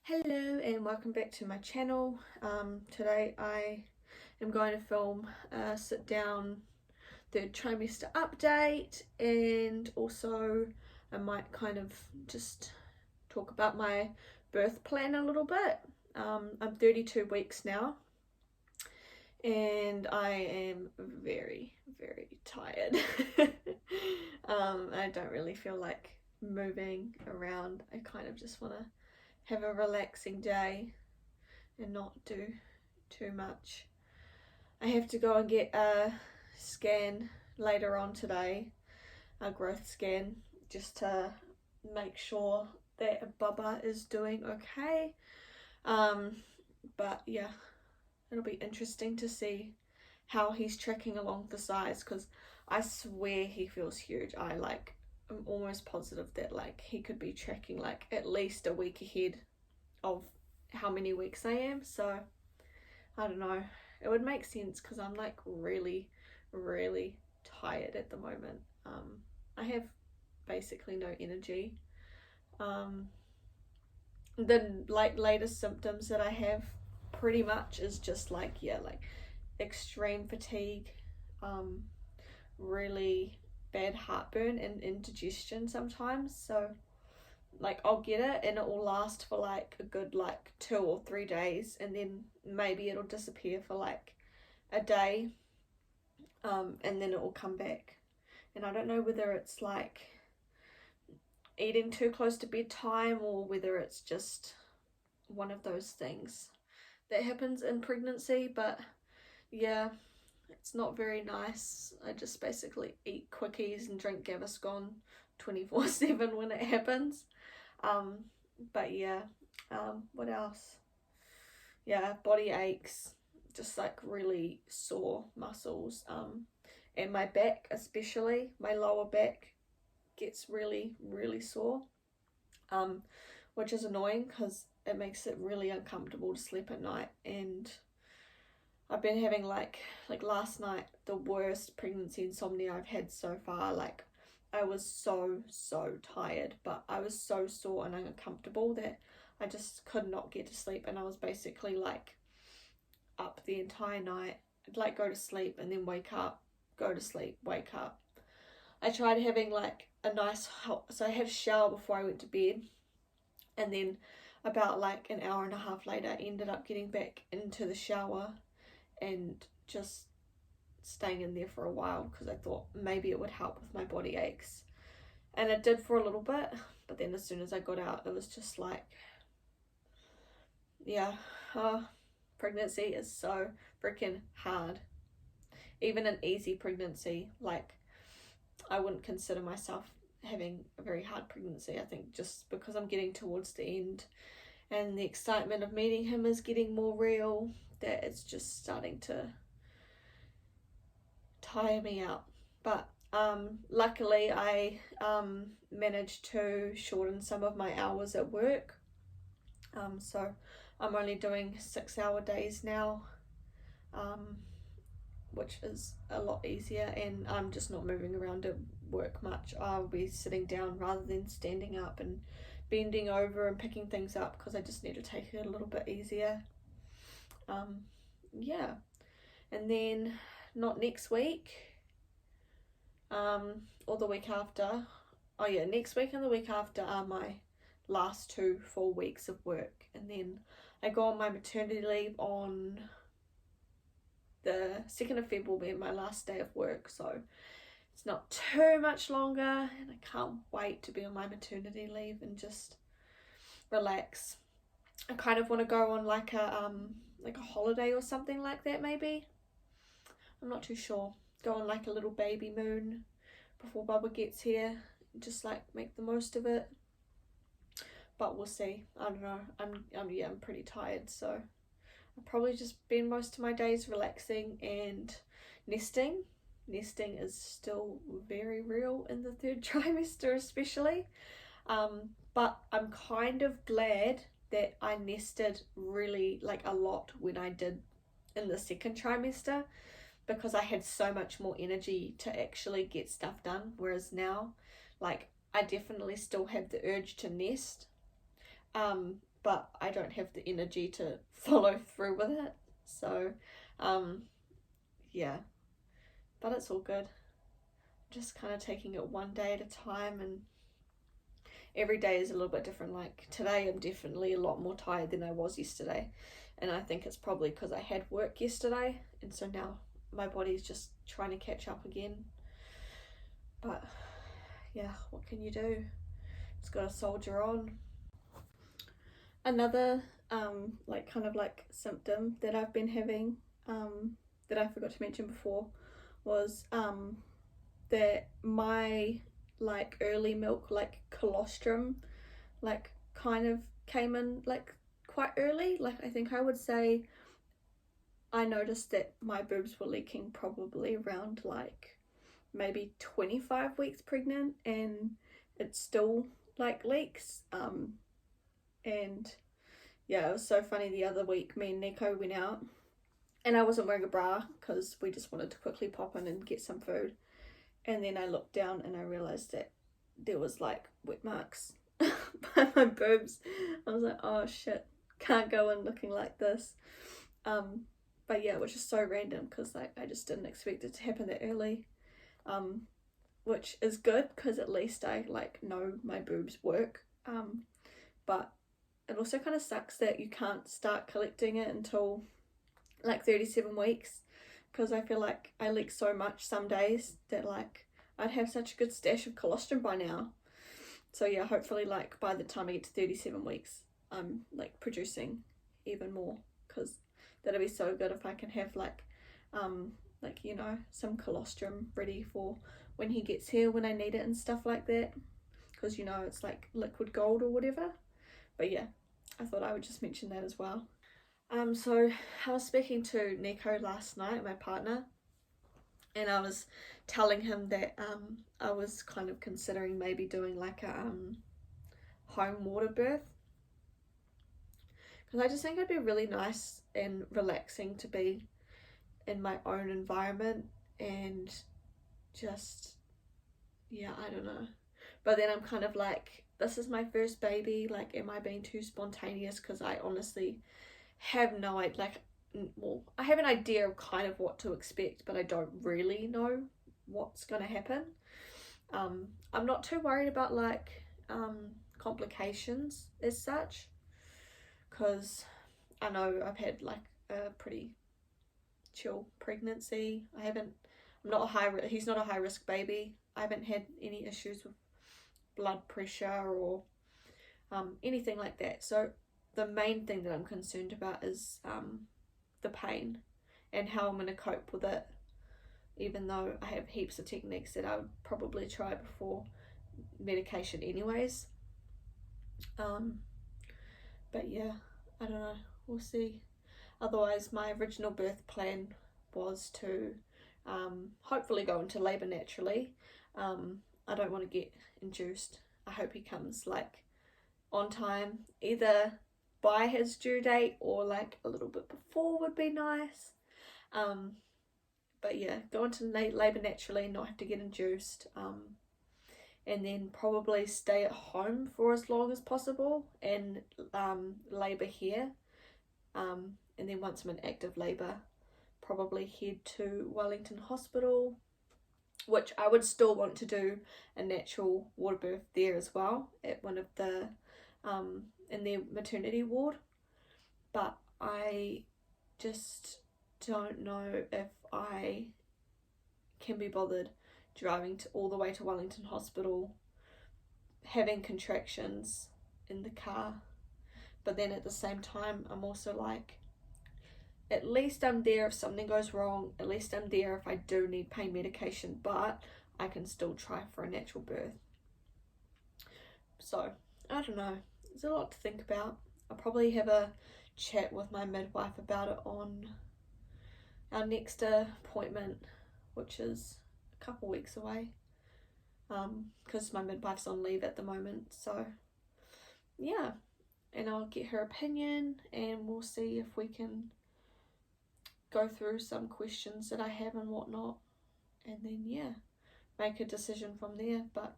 Hello and welcome back to my channel. Today I am going to film a sit down third trimester update, and also I might kind of just talk about my birth plan a little bit. I'm 32 weeks now and I am very tired. I don't really feel like moving around. I kind of just want to have a relaxing day and not do too much. I have to go and get a scan later on today, a growth scan, just to make sure that Bubba is doing okay. But yeah, it'll be interesting to see how he's tracking along the size, because I swear he feels huge. I'm almost positive that he could be tracking at least a week ahead of how many weeks I am. So I don't know, it would make sense because I'm really tired at the moment. I have basically no energy. The latest symptoms that I have pretty much is just extreme fatigue, really bad heartburn and indigestion sometimes. So I'll get it and it will last for a good 2 or 3 days, and then maybe it'll disappear for a day, and then it will come back. And I don't know whether it's eating too close to bedtime or whether it's just one of those things that happens in pregnancy. But yeah, it's not very nice. I just basically eat quickies and drink Gaviscon 24/7 when it happens. But yeah, what else? Yeah, body aches, just really sore muscles, and my back, especially my lower back, gets really sore, which is annoying because it makes it really uncomfortable to sleep at night. And I've been having last night, the worst pregnancy insomnia I've had so far. I was so tired, but I was so sore and uncomfortable that I just could not get to sleep, and I was basically up the entire night. I'd go to sleep and then wake up, go to sleep, wake up. I tried having a nice so I had a shower before I went to bed, and then about an hour and a half later I ended up getting back into the shower and just staying in there for a while because I thought maybe it would help with my body aches, and it did for a little bit. But then as soon as I got out, it was just pregnancy is so freaking hard. Even an easy pregnancy, I wouldn't consider myself having a very hard pregnancy. I think just because I'm getting towards the end and the excitement of meeting him is getting more real, that it's just starting to tire me out. But luckily I managed to shorten some of my hours at work, so I'm only doing 6-hour days now, which is a lot easier, and I'm just not moving around at work much. I'll be sitting down rather than standing up and bending over and picking things up because I just need to take it a little bit easier. Yeah, and then not next week, or the week after. Oh yeah, next week and the week after are my last 2 full weeks of work, and then I go on my maternity leave on the 2nd of February will be my last day of work, so it's not too much longer, and I can't wait to be on my maternity leave and just relax. I kind of want to go on a holiday or something like that, maybe. I'm not too sure. Go on a little baby moon before Bubba gets here, just make the most of it. But we'll see. I don't know. I'm pretty tired, so I'll probably just spend most of my days relaxing and nesting. Nesting is still very real in the 3rd trimester especially. But I'm kind of glad that I nested really a lot when I did in the 2nd trimester, because I had so much more energy to actually get stuff done. Whereas now, I definitely still have the urge to nest, but I don't have the energy to follow through with it. So yeah, but it's all good. Just kind of taking it one day at a time, and every day is a little bit different. Like today I'm definitely a lot more tired than I was yesterday, and I think it's probably because I had work yesterday, and so now my body's just trying to catch up again. But yeah, what can you do? Just gotta soldier on. Another like kind of like symptom that I've been having that I forgot to mention before was that my like early milk like colostrum like kind of came in like quite early. Like I think I would say I noticed that my boobs were leaking probably around like maybe 25 weeks pregnant, and it still like leaks. And yeah, it was so funny. The other week me and Nico went out and I wasn't wearing a bra because we just wanted to quickly pop in and get some food, and then I looked down and I realized that there was like wet marks by my boobs. I was like, oh shit, can't go in looking like this. But yeah, which is so random because like I just didn't expect it to happen that early. Which is good because at least I like know my boobs work. But it also kind of sucks that you can't start collecting it until like 37 weeks, because I feel like I leak so much some days that like I'd have such a good stash of colostrum by now. So yeah, hopefully like by the time I get to 37 weeks I'm like producing even more, because that'll be so good if I can have like you know, some colostrum ready for when he gets here, when I need it and stuff like that, because you know it's like liquid gold or whatever. But yeah, I thought I would just mention that as well. So I was speaking to Nico last night, my partner, and I was telling him that I was kind of considering maybe doing like a home water birth, because I just think it'd be really nice and relaxing to be in my own environment and just, yeah, I don't know. But then I'm kind of like, this is my first baby, like am I being too spontaneous? Because I honestly have no idea, like, well, I have an idea of kind of what to expect, but I don't really know what's going to happen. I'm not too worried about like complications as such, because I know I've had like a pretty chill pregnancy. I'm not a he's not a high risk baby. I haven't had any issues with blood pressure or anything like that. So the main thing that I'm concerned about is the pain and how I'm going to cope with it, even though I have heaps of techniques that I would probably try before medication anyways. But yeah, I don't know, we'll see. Otherwise my original birth plan was to hopefully go into labour naturally. I don't want to get induced. I hope he comes like on time, either by his due date or like a little bit before would be nice. But yeah, go into labour naturally, not have to get induced, and then probably stay at home for as long as possible and labour here, and then once I'm in active labour, probably head to Wellington Hospital, which I would still want to do a natural water birth there as well, at one of the in their maternity ward. But I just don't know if I can be bothered driving all the way to Wellington Hospital, having contractions in the car. But then at the same time I'm also like, at least I'm there if something goes wrong, at least I'm there if I do need pain medication, but I can still try for a natural birth. So I don't know, there's a lot to think about. I'll probably have a chat with my midwife about it on our next appointment, which is a couple weeks away, because my midwife's on leave at the moment. So yeah, and I'll get her opinion and we'll see if we can go through some questions that I have and whatnot, and then yeah, make a decision from there. But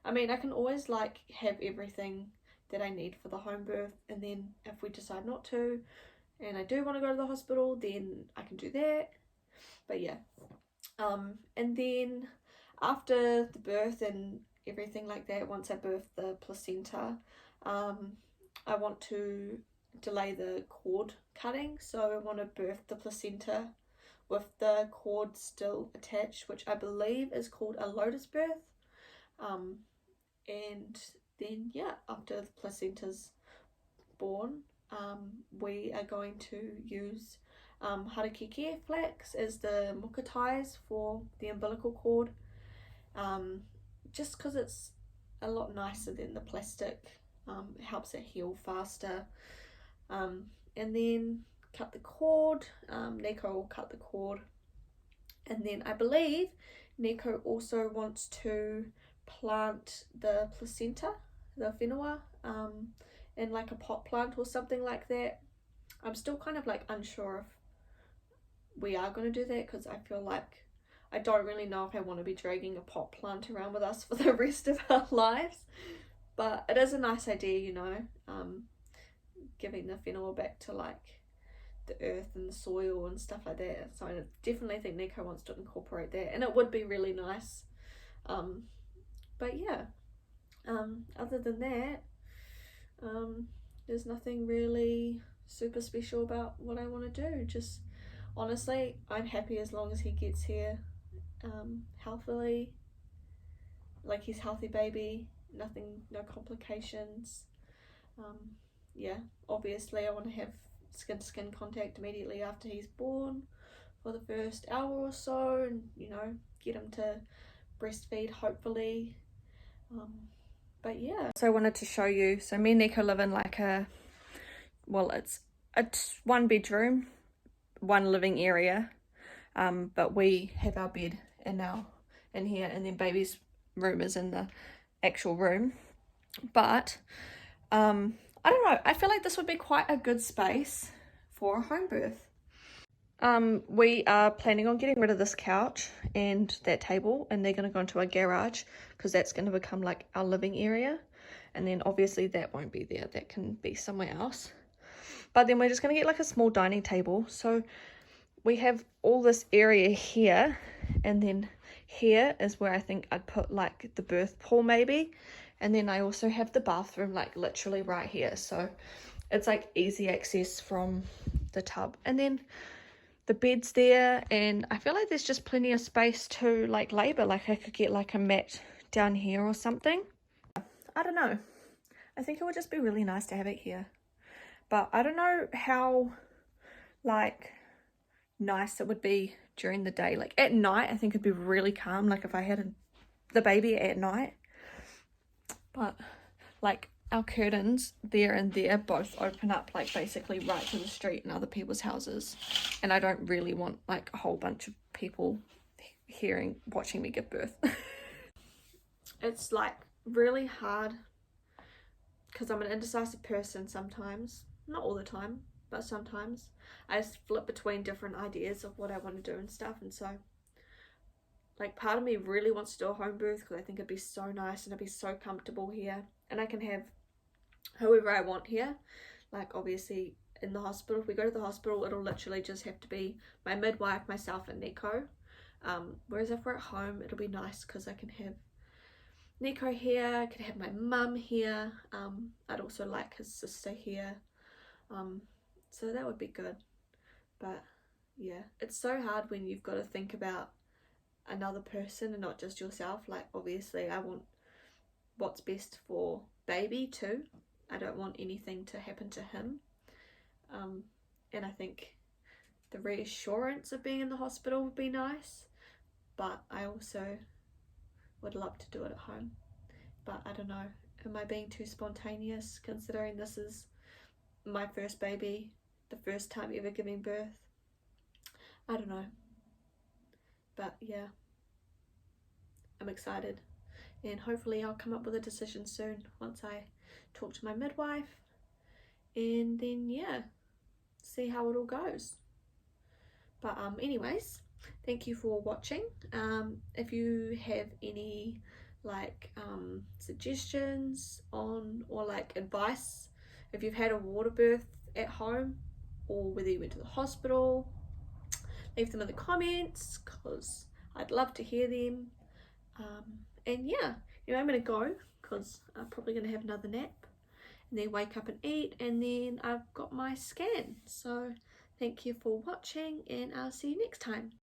I mean, I can always like have everything that I need for the home birth, and then if we decide not to and I do want to go to the hospital, then I can do that. But yeah, and then after the birth and everything like that, once I birth the placenta, I want to delay the cord cutting, so I want to birth the placenta with the cord still attached, which I believe is called a lotus birth. And then yeah, after the placenta's born, we are going to use harakeke flax as the muka ties for the umbilical cord, just because it's a lot nicer than the plastic. It helps it heal faster. And then cut the cord. Nico will cut the cord, and then I believe Nico also wants to plant the placenta, the whenua, in like a pot plant or something like that. I'm still kind of like unsure if we are going to do that, because I feel like I don't really know if I want to be dragging a pot plant around with us for the rest of our lives. But it is a nice idea, you know, giving the whenua back to like the earth and the soil and stuff like that. So I definitely think Nico wants to incorporate that, and it would be really nice. But yeah, other than that, there's nothing really super special about what I want to do. Just honestly, I'm happy as long as he gets here healthily, like he's healthy baby, nothing, no complications. Yeah, obviously I want to have skin to skin contact immediately after he's born for the first hour or so, and you know, get him to breastfeed hopefully. But yeah, so I wanted to show you, so me and Nico live in like a, well, it's a one bedroom, one living area, but we have our bed in here, and then baby's room is in the actual room. But I don't know, I feel like this would be quite a good space for a home birth. We are planning on getting rid of this couch and that table, and they're going to go into a garage, because that's going to become like our living area. And then obviously that won't be there, that can be somewhere else. But then we're just going to get like a small dining table. So we have all this area here, and then here is where I think I'd put like the birth pool maybe. And then I also have the bathroom like literally right here, so it's like easy access from the tub. And then the bed's there, and I feel like there's just plenty of space to like labor. Like I could get like a mat down here or something. I don't know, I think it would just be really nice to have it here. But I don't know how like nice it would be during the day. Like at night I think it'd be really calm, like if I had the baby at night. But like our curtains there and there both open up like basically right to the street and other people's houses, and I don't really want like a whole bunch of people watching me give birth. It's like really hard because I'm an indecisive person sometimes, not all the time, but sometimes I just flip between different ideas of what I want to do and stuff. And so like part of me really wants to do a home birth because I think it'd be so nice and I'd be so comfortable here, and I can have whoever I want here. Like obviously in the hospital, if we go to the hospital, it'll literally just have to be my midwife, myself and Nico. Whereas if we're at home, it'll be nice because I can have Nico here, I could have my mum here, I'd also like his sister here, so that would be good. But yeah, it's so hard when you've got to think about another person and not just yourself. Like obviously I want what's best for baby too. I don't want anything to happen to him, and I think the reassurance of being in the hospital would be nice, but I also would love to do it at home. But I don't know, am I being too spontaneous considering this is my first baby, the first time ever giving birth? I don't know, but yeah, I'm excited, and hopefully I'll come up with a decision soon once I talk to my midwife, and then yeah, see how it all goes. But anyways, thank you for watching. If you have any like suggestions on, or like advice if you've had a water birth at home or whether you went to the hospital. Leave them in the comments because I'd love to hear them. And yeah, I'm gonna go because I'm probably gonna have another nap and then wake up and eat, and then I've got my scan. So thank you for watching, and I'll see you next time.